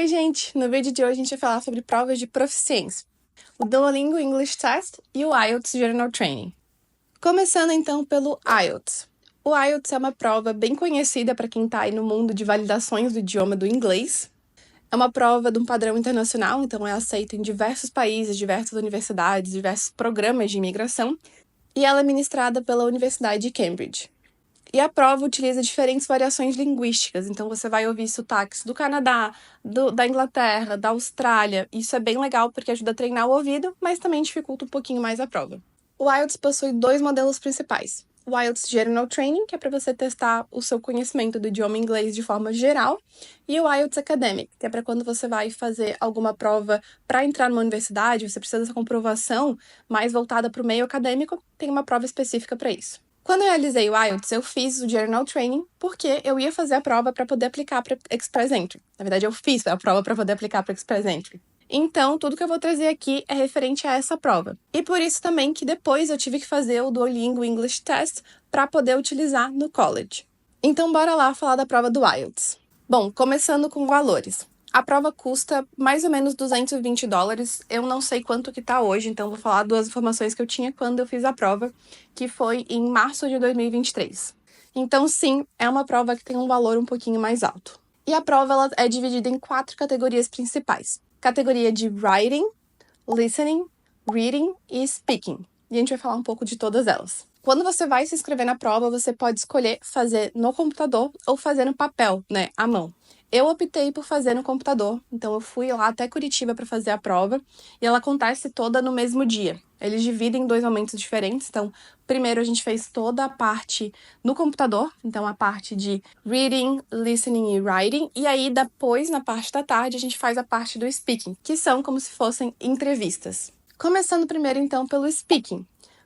Oi, gente! No vídeo de hoje a gente vai falar sobre provas de proficiência, o Duolingo English Test e o IELTS Journal Training. Começando então pelo IELTS. O IELTS é uma prova bem conhecida para quem está aí no mundo de validações do idioma do inglês. É uma prova de um padrão internacional, então é aceita em diversos países, diversas universidades, diversos programas de imigração, e ela é ministrada pela Universidade de Cambridge. E a prova utiliza diferentes variações linguísticas, então você vai ouvir sotaques do Canadá, da Inglaterra, da Austrália. Isso é bem legal porque ajuda a treinar o ouvido, mas também dificulta um pouquinho mais a prova. O IELTS possui dois modelos principais. O IELTS Journal Training, que é para você testar o seu conhecimento do idioma inglês de forma geral, e o IELTS Academic, que é para quando você vai fazer alguma prova para entrar numa universidade, você precisa dessa comprovação mais voltada para o meio acadêmico, tem uma prova específica para isso. Quando eu realizei o IELTS, eu fiz o Journal Training porque eu ia fazer a prova para poder aplicar para Express Entry. Na verdade, eu fiz a prova para poder aplicar para Express Entry. Então, tudo que eu vou trazer aqui é referente a essa prova. E por isso também que depois eu tive que fazer o Duolingo English Test para poder utilizar no college. Então, bora lá falar da prova do IELTS. Bom, começando com valores. A prova custa mais ou menos $220. Eu não sei quanto que tá hoje, então vou falar duas informações que eu tinha quando eu fiz a prova, que foi em março de 2023. Então, sim, é uma prova que tem um valor um pouquinho mais alto. E a prova ela é dividida em 4 categorias principais. Categoria de Writing, Listening, Reading e Speaking. E a gente vai falar um pouco de todas elas. Quando você vai se inscrever na prova, você pode escolher fazer no computador ou fazer no papel, à mão. Eu optei por fazer no computador, então eu fui lá até Curitiba para fazer a prova e ela acontece toda no mesmo dia. Eles dividem em 2 momentos diferentes, então primeiro a gente fez toda a parte no computador, então a parte de reading, listening e writing, e aí depois, na parte da tarde, a gente faz a parte do speaking, que são como se fossem entrevistas. Começando primeiro então pelo speaking.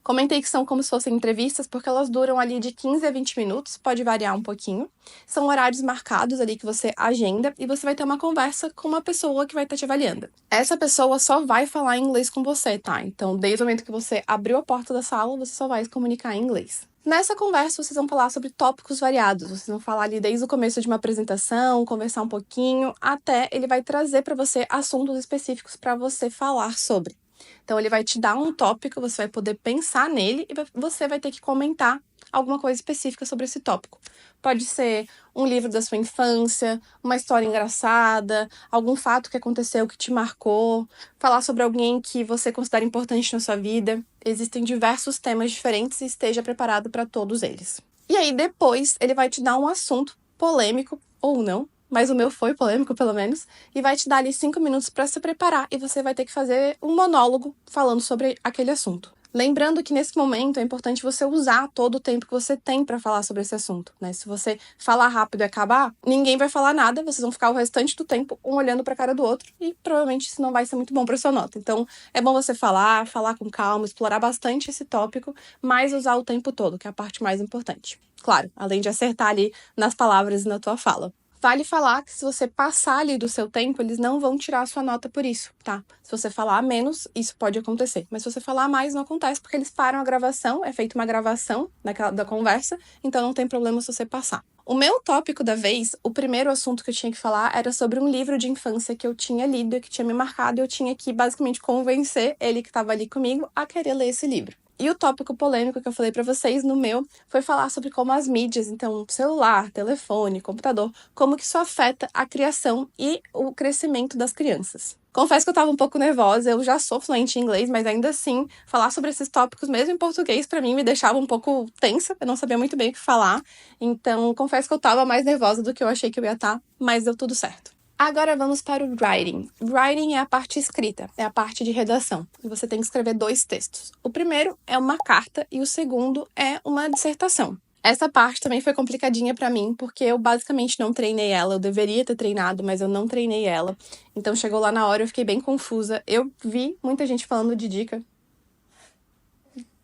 Comentei que são como se fossem entrevistas porque elas duram ali de 15 a 20 minutos, pode variar um pouquinho. São horários marcados ali que você agenda e você vai ter uma conversa com uma pessoa que vai estar te avaliando. Essa pessoa só vai falar inglês com você, tá? Então, desde o momento que você abriu a porta da sala, você só vai se comunicar em inglês. Nessa conversa, vocês vão falar sobre tópicos variados. Vocês vão falar ali desde o começo de uma apresentação, conversar um pouquinho, até ele vai trazer para você assuntos específicos para você falar sobre. Então, ele vai te dar um tópico, você vai poder pensar nele e você vai ter que comentar alguma coisa específica sobre esse tópico. Pode ser um livro da sua infância, uma história engraçada, algum fato que aconteceu que te marcou, falar sobre alguém que você considera importante na sua vida. Existem diversos temas diferentes e esteja preparado para todos eles. E aí, depois, ele vai te dar um assunto polêmico ou não, mas o meu foi polêmico, pelo menos, e vai te dar ali 5 minutos para se preparar e você vai ter que fazer um monólogo falando sobre aquele assunto. Lembrando que nesse momento é importante você usar todo o tempo que você tem para falar sobre esse assunto, Se você falar rápido e acabar, ninguém vai falar nada, vocês vão ficar o restante do tempo um olhando para a cara do outro e provavelmente isso não vai ser muito bom para sua nota. Então, é bom você falar com calma, explorar bastante esse tópico, mas usar o tempo todo, que é a parte mais importante. Claro, além de acertar ali nas palavras e na tua fala. Vale falar que se você passar ali do seu tempo, eles não vão tirar a sua nota por isso, tá? Se você falar menos, isso pode acontecer. Mas se você falar mais, não acontece, porque eles param a gravação, é feita uma gravação da conversa, então não tem problema se você passar. O meu tópico da vez, o primeiro assunto que eu tinha que falar era sobre um livro de infância que eu tinha lido e que tinha me marcado, e eu tinha que basicamente convencer ele que estava ali comigo a querer ler esse livro. E o tópico polêmico que eu falei para vocês no meu foi falar sobre como as mídias, então celular, telefone, computador, como que isso afeta a criação e o crescimento das crianças. Confesso que eu tava um pouco nervosa, eu já sou fluente em inglês, mas ainda assim, falar sobre esses tópicos, mesmo em português, para mim me deixava um pouco tensa, eu não sabia muito bem o que falar. Então, confesso que eu tava mais nervosa do que eu achei que eu ia estar, mas deu tudo certo. Agora vamos para o writing. Writing é a parte escrita, é a parte de redação. E você tem que escrever 2 textos. O primeiro é uma carta e o segundo é uma dissertação. Essa parte também foi complicadinha para mim, porque eu basicamente não treinei ela. Eu deveria ter treinado, mas eu não treinei ela. Então chegou lá na hora, eu fiquei bem confusa. Eu vi muita gente falando de dica.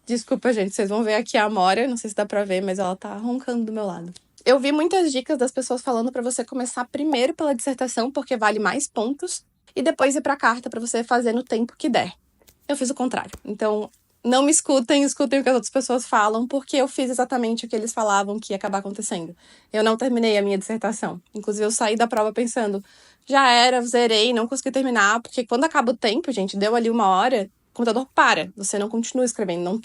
Desculpa, gente, vocês vão ver aqui a Amora, não sei se dá pra ver, mas ela tá roncando do meu lado. Eu vi muitas dicas das pessoas falando para você começar primeiro pela dissertação, porque vale mais pontos, e depois ir para a carta para você fazer no tempo que der. Eu fiz o contrário. Então, não me escutem, escutem o que as outras pessoas falam, porque eu fiz exatamente o que eles falavam que ia acabar acontecendo. Eu não terminei a minha dissertação. Inclusive, eu saí da prova pensando, já era, zerei, não consegui terminar, porque quando acaba o tempo, gente, deu ali 1 hora, o computador para, você não continua escrevendo, não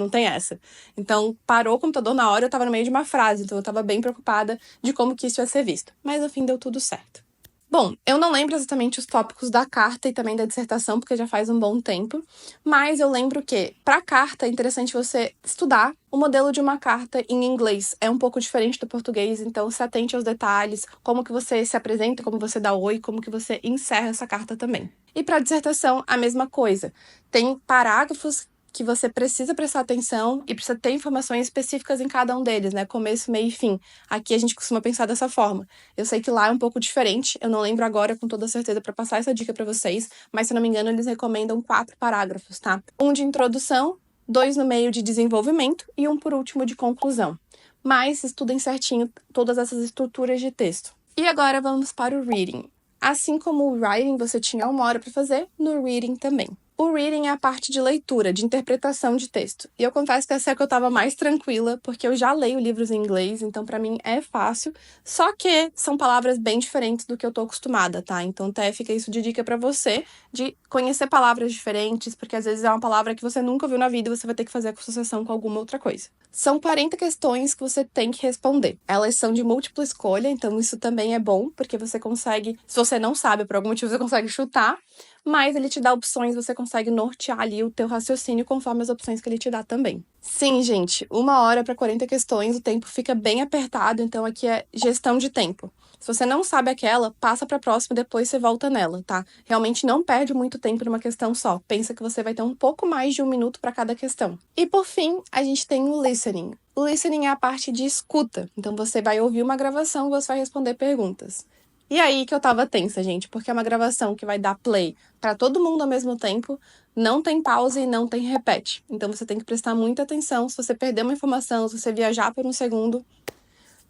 tem essa. Então, parou o computador na hora, eu tava no meio de uma frase, então eu tava bem preocupada de como que isso ia ser visto. Mas, no fim, deu tudo certo. Bom, eu não lembro exatamente os tópicos da carta e também da dissertação, porque já faz um bom tempo, mas eu lembro que, para a carta, é interessante você estudar o modelo de uma carta em inglês. É um pouco diferente do português, então se atente aos detalhes, como que você se apresenta, como você dá oi, como que você encerra essa carta também. E para a dissertação, a mesma coisa. Tem parágrafos que você precisa prestar atenção e precisa ter informações específicas em cada um deles, né? Começo, meio e fim. Aqui a gente costuma pensar dessa forma. Eu sei que lá é um pouco diferente, eu não lembro agora com toda certeza para passar essa dica para vocês, mas se não me engano eles recomendam 4 parágrafos, tá? Um de introdução, 2 no meio de desenvolvimento e um por último de conclusão. Mas estudem certinho todas essas estruturas de texto. E agora vamos para o reading. Assim como o writing você tinha 1 hora para fazer, no reading também. O reading é a parte de leitura, de interpretação de texto. E eu confesso que essa é a que eu tava mais tranquila, porque eu já leio livros em inglês, então pra mim é fácil. Só que são palavras bem diferentes do que eu tô acostumada, tá? Então até fica isso de dica pra você, de conhecer palavras diferentes, porque às vezes é uma palavra que você nunca viu na vida e você vai ter que fazer associação com alguma outra coisa. São 40 questões que você tem que responder. Elas são de múltipla escolha, então isso também é bom, porque você consegue, se você não sabe, por algum motivo você consegue chutar, mas ele te dá opções, você consegue nortear ali o teu raciocínio conforme as opções que ele te dá também. Sim, gente, 1 hora para 40 questões, o tempo fica bem apertado, então aqui é gestão de tempo. Se você não sabe aquela, passa para a próxima e depois você volta nela, tá? Realmente não perde muito tempo numa questão só. Pensa que você vai ter um pouco mais de 1 minuto para cada questão. E por fim, a gente tem o listening. O listening é a parte de escuta. Então você vai ouvir uma gravação e você vai responder perguntas. E aí que eu tava tensa, gente, porque é uma gravação que vai dar play para todo mundo ao mesmo tempo, não tem pausa e não tem repete. Então você tem que prestar muita atenção. Se você perder uma informação, se você viajar por um segundo,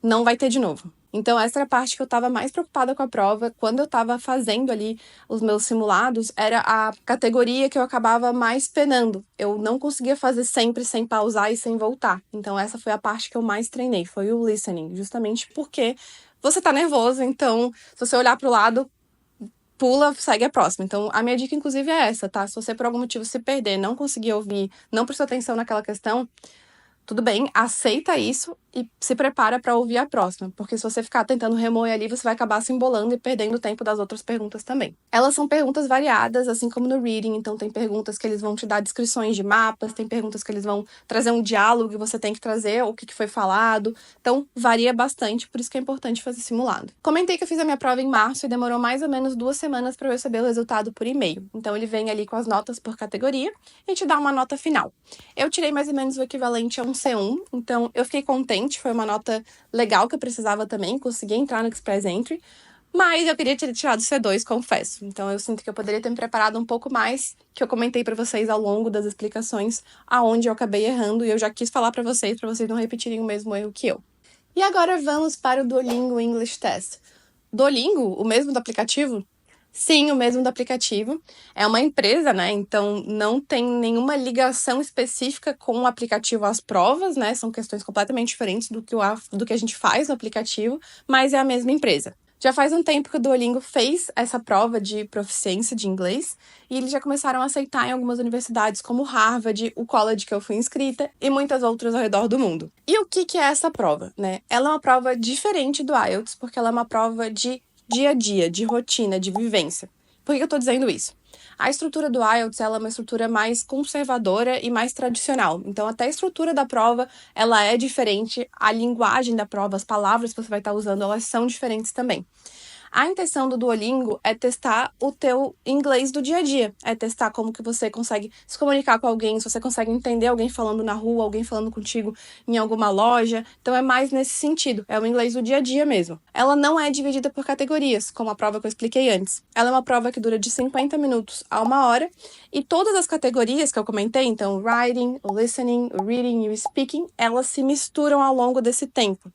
não vai ter de novo. Então essa era a parte que eu tava mais preocupada com a prova. Quando eu tava fazendo ali os meus simulados, era a categoria que eu acabava mais penando. Eu não conseguia fazer sempre sem pausar e sem voltar. Então essa foi a parte que eu mais treinei, foi o listening, justamente porque você tá nervoso, então se você olhar pro lado, pula, segue a próxima. Então, a minha dica, inclusive, é essa, tá? Se você, por algum motivo, se perder, não conseguir ouvir, não prestou atenção naquela questão, tudo bem, aceita isso e se prepara para ouvir a próxima, porque se você ficar tentando remoer ali, você vai acabar se embolando e perdendo o tempo das outras perguntas também. Elas são perguntas variadas, assim como no reading, então tem perguntas que eles vão te dar descrições de mapas, tem perguntas que eles vão trazer um diálogo e você tem que trazer o que foi falado, então varia bastante, por isso que é importante fazer simulado. Comentei que eu fiz a minha prova em março e demorou mais ou menos 2 semanas para eu receber o resultado por e-mail, então ele vem ali com as notas por categoria e te dá uma nota final. Eu tirei mais ou menos o equivalente a um C1, então eu fiquei contente, foi uma nota legal que eu precisava também, consegui entrar no Express Entry, mas eu queria ter tirado C2, confesso. Então eu sinto que eu poderia ter me preparado um pouco mais, que eu comentei para vocês ao longo das explicações aonde eu acabei errando e eu já quis falar para vocês não repetirem o mesmo erro que eu. E agora vamos para o Duolingo English Test. Duolingo, o mesmo do aplicativo? Sim, o mesmo do aplicativo. É uma empresa, né? Então não tem nenhuma ligação específica com o aplicativo às provas, né? São questões completamente diferentes do que a gente faz no aplicativo, mas é a mesma empresa. Já faz um tempo que o Duolingo fez essa prova de proficiência de inglês e eles já começaram a aceitar em algumas universidades como Harvard, o college que eu fui inscrita e muitas outras ao redor do mundo. E o que é essa prova, né? Ela é uma prova diferente do IELTS porque ela é uma prova de dia a dia, de rotina, de vivência. Por que eu tô dizendo isso? A estrutura do IELTS ela é uma estrutura mais conservadora e mais tradicional. Então, até a estrutura da prova, ela é diferente. A linguagem da prova, as palavras que você vai estar usando, elas são diferentes também. A intenção do Duolingo é testar o teu inglês do dia a dia. É testar como que você consegue se comunicar com alguém, se você consegue entender alguém falando na rua, alguém falando contigo em alguma loja. Então é mais nesse sentido. É o inglês do dia a dia mesmo. Ela não é dividida por categorias, como a prova que eu expliquei antes. Ela é uma prova que dura de 50 minutos a 1 hora. E todas as categorias que eu comentei, então o writing, o listening, o reading e o speaking, elas se misturam ao longo desse tempo.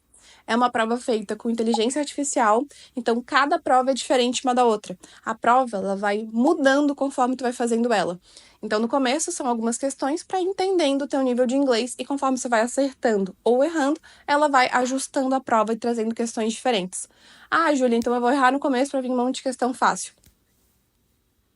É uma prova feita com inteligência artificial, então cada prova é diferente uma da outra. A prova, ela vai mudando conforme tu vai fazendo ela. Então, no começo, são algumas questões para entendendo o teu nível de inglês e conforme você vai acertando ou errando, ela vai ajustando a prova e trazendo questões diferentes. Ah, Júlia, então eu vou errar no começo para vir um monte de questão fácil.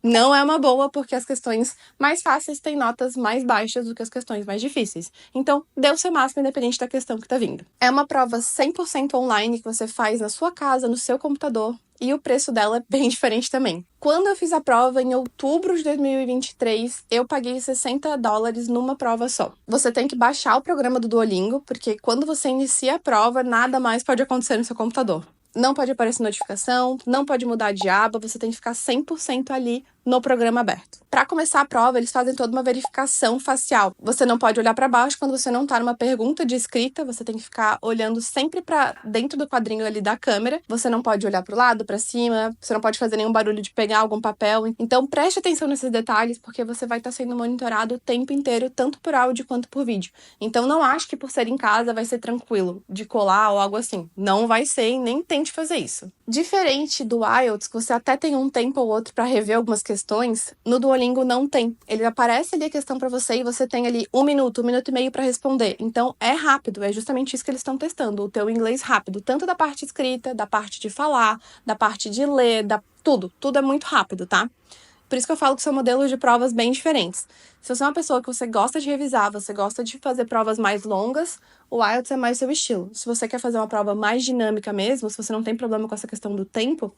Não é uma boa, porque as questões mais fáceis têm notas mais baixas do que as questões mais difíceis. Então, dê o seu máximo independente da questão que está vindo. É uma prova 100% online que você faz na sua casa, no seu computador, e o preço dela é bem diferente também. Quando eu fiz a prova em outubro de 2023, eu paguei $60 numa prova só. Você tem que baixar o programa do Duolingo, porque quando você inicia a prova, nada mais pode acontecer no seu computador. Não pode aparecer notificação, não pode mudar de aba, você tem que ficar 100% ali no programa aberto. Para começar a prova, eles fazem toda uma verificação facial. Você não pode olhar para baixo quando você não tá numa pergunta de escrita, você tem que ficar olhando sempre para dentro do quadrinho ali da câmera. Você não pode olhar para o lado, para cima, você não pode fazer nenhum barulho de pegar algum papel. Então preste atenção nesses detalhes, porque você vai estar sendo monitorado o tempo inteiro, tanto por áudio quanto por vídeo. Então não acho que por ser em casa vai ser tranquilo de colar ou algo assim. Não vai ser e nem tente fazer isso. Diferente do IELTS, que você até tem um tempo ou outro para rever algumas questões, no Duolingo não tem. Ele aparece ali a questão para você e você tem ali 1 minuto, 1 minuto e meio para responder. Então é rápido, é justamente isso que eles estão testando, o teu inglês rápido, tanto da parte escrita, da parte de falar, da parte de ler, tudo é muito rápido, tá? Por isso que eu falo que são modelos de provas bem diferentes. Se você é uma pessoa que você gosta de revisar, você gosta de fazer provas mais longas, o IELTS é mais seu estilo. Se você quer fazer uma prova mais dinâmica mesmo, se você não tem problema com essa questão do tempo,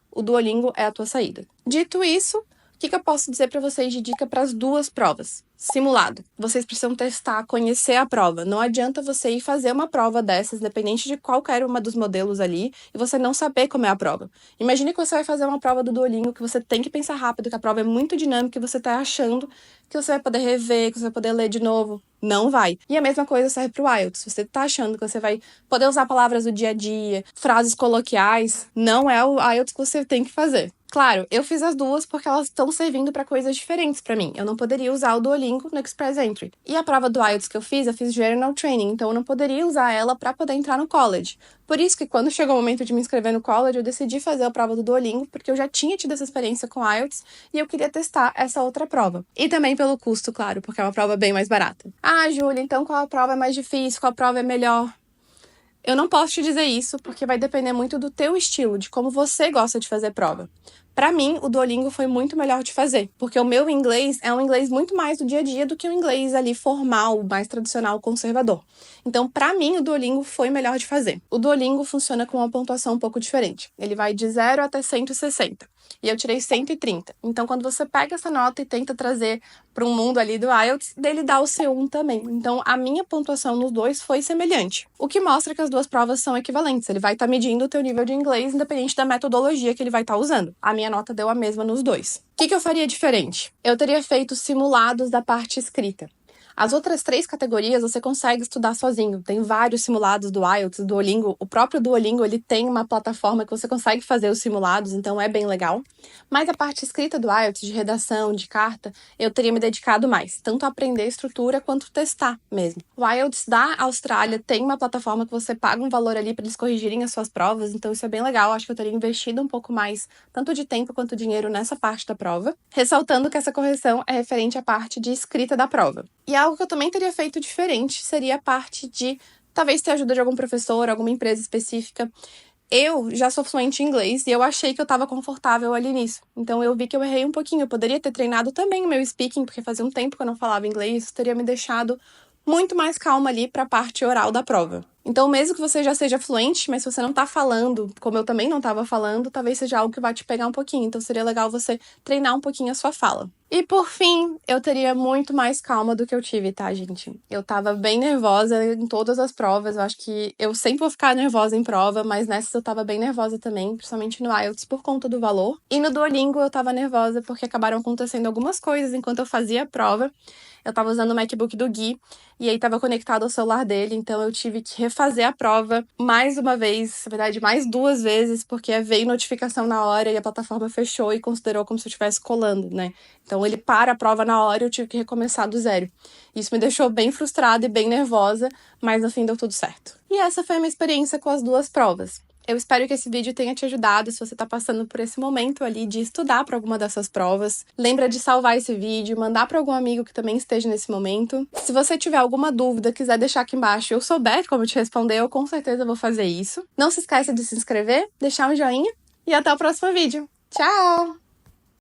o Duolingo é a tua saída. Dito isso, o que eu posso dizer para vocês de dica para as duas provas? Simulado. Vocês precisam testar, conhecer a prova. Não adianta você ir fazer uma prova dessas, independente de qualquer uma dos modelos ali, e você não saber como é a prova. Imagine que você vai fazer uma prova do Duolingo, que você tem que pensar rápido, que a prova é muito dinâmica e você tá achando que você vai poder rever, que você vai poder ler de novo. Não vai. E a mesma coisa serve pro IELTS. Você tá achando que você vai poder usar palavras do dia a dia, frases coloquiais, não é o IELTS que você tem que fazer. Claro, eu fiz as duas porque elas estão servindo para coisas diferentes para mim. Eu não poderia usar o Duolingo no Express Entry. E a prova do IELTS que eu fiz General Training, então eu não poderia usar ela para poder entrar no college. Por isso que quando chegou o momento de me inscrever no college, eu decidi fazer a prova do Duolingo, porque eu já tinha tido essa experiência com IELTS e eu queria testar essa outra prova. E também pelo custo, claro, porque é uma prova bem mais barata. Ah, Júlia, então qual a prova é mais difícil? Qual a prova é melhor? Eu não posso te dizer isso, porque vai depender muito do teu estilo, de como você gosta de fazer prova. Para mim, o Duolingo foi muito melhor de fazer, porque o meu inglês é um inglês muito mais do dia a dia do que um inglês ali formal, mais tradicional, conservador. Então, para mim, o Duolingo foi melhor de fazer. O Duolingo funciona com uma pontuação um pouco diferente. Ele vai de 0 até 160. E eu tirei 130. Então, quando você pega essa nota e tenta trazer para um mundo ali do IELTS, dele dá o C1 também. Então, a minha pontuação nos dois foi semelhante. O que mostra que as duas provas são equivalentes. Ele vai estar medindo o teu nível de inglês, independente da metodologia que ele vai estar usando. A minha nota deu a mesma nos dois. O que eu faria diferente? Eu teria feito simulados da parte escrita. As outras 3 categorias você consegue estudar sozinho. Tem vários simulados do IELTS, do Duolingo. O próprio Duolingo, ele tem uma plataforma que você consegue fazer os simulados, então é bem legal. Mas a parte escrita do IELTS, de redação, de carta, eu teria me dedicado mais. Tanto a aprender a estrutura, quanto testar mesmo. O IELTS da Austrália tem uma plataforma que você paga um valor ali para eles corrigirem as suas provas, então isso é bem legal. Acho que eu teria investido um pouco mais, tanto de tempo quanto dinheiro nessa parte da prova. Ressaltando que essa correção é referente à parte de escrita da prova. E algo que eu também teria feito diferente seria a parte de talvez ter ajuda de algum professor, alguma empresa específica. Eu já sou fluente em inglês e eu achei que eu estava confortável ali nisso. Então eu vi que eu errei um pouquinho. Eu poderia ter treinado também o meu speaking, porque fazia um tempo que eu não falava inglês. Isso teria me deixado muito mais calma ali para a parte oral da prova. Então, mesmo que você já seja fluente, mas se você não tá falando, como eu também não tava falando, talvez seja algo que vai te pegar um pouquinho. Então, seria legal você treinar um pouquinho a sua fala. E, por fim, eu teria muito mais calma do que eu tive, tá, gente? Eu tava bem nervosa em todas as provas. Eu acho que eu sempre vou ficar nervosa em prova, mas nessas eu tava bem nervosa também, principalmente no IELTS, por conta do valor. E no Duolingo eu tava nervosa porque acabaram acontecendo algumas coisas enquanto eu fazia a prova. Eu tava usando o MacBook do Gui, e aí tava conectado ao celular dele, então eu tive que refazer a prova mais uma vez, na verdade mais 2 vezes, porque veio notificação na hora e a plataforma fechou e considerou como se eu estivesse colando, né? Então Então ele para a prova na hora e eu tive que recomeçar do zero. Isso me deixou bem frustrada e bem nervosa, mas no fim deu tudo certo. E essa foi a minha experiência com as 2 provas. Eu espero que esse vídeo tenha te ajudado se você está passando por esse momento ali de estudar para alguma dessas provas. Lembra de salvar esse vídeo, mandar para algum amigo que também esteja nesse momento. Se você tiver alguma dúvida, quiser deixar aqui embaixo e eu souber como te responder, eu com certeza vou fazer isso. Não se esqueça de se inscrever, deixar um joinha e até o próximo vídeo. Tchau!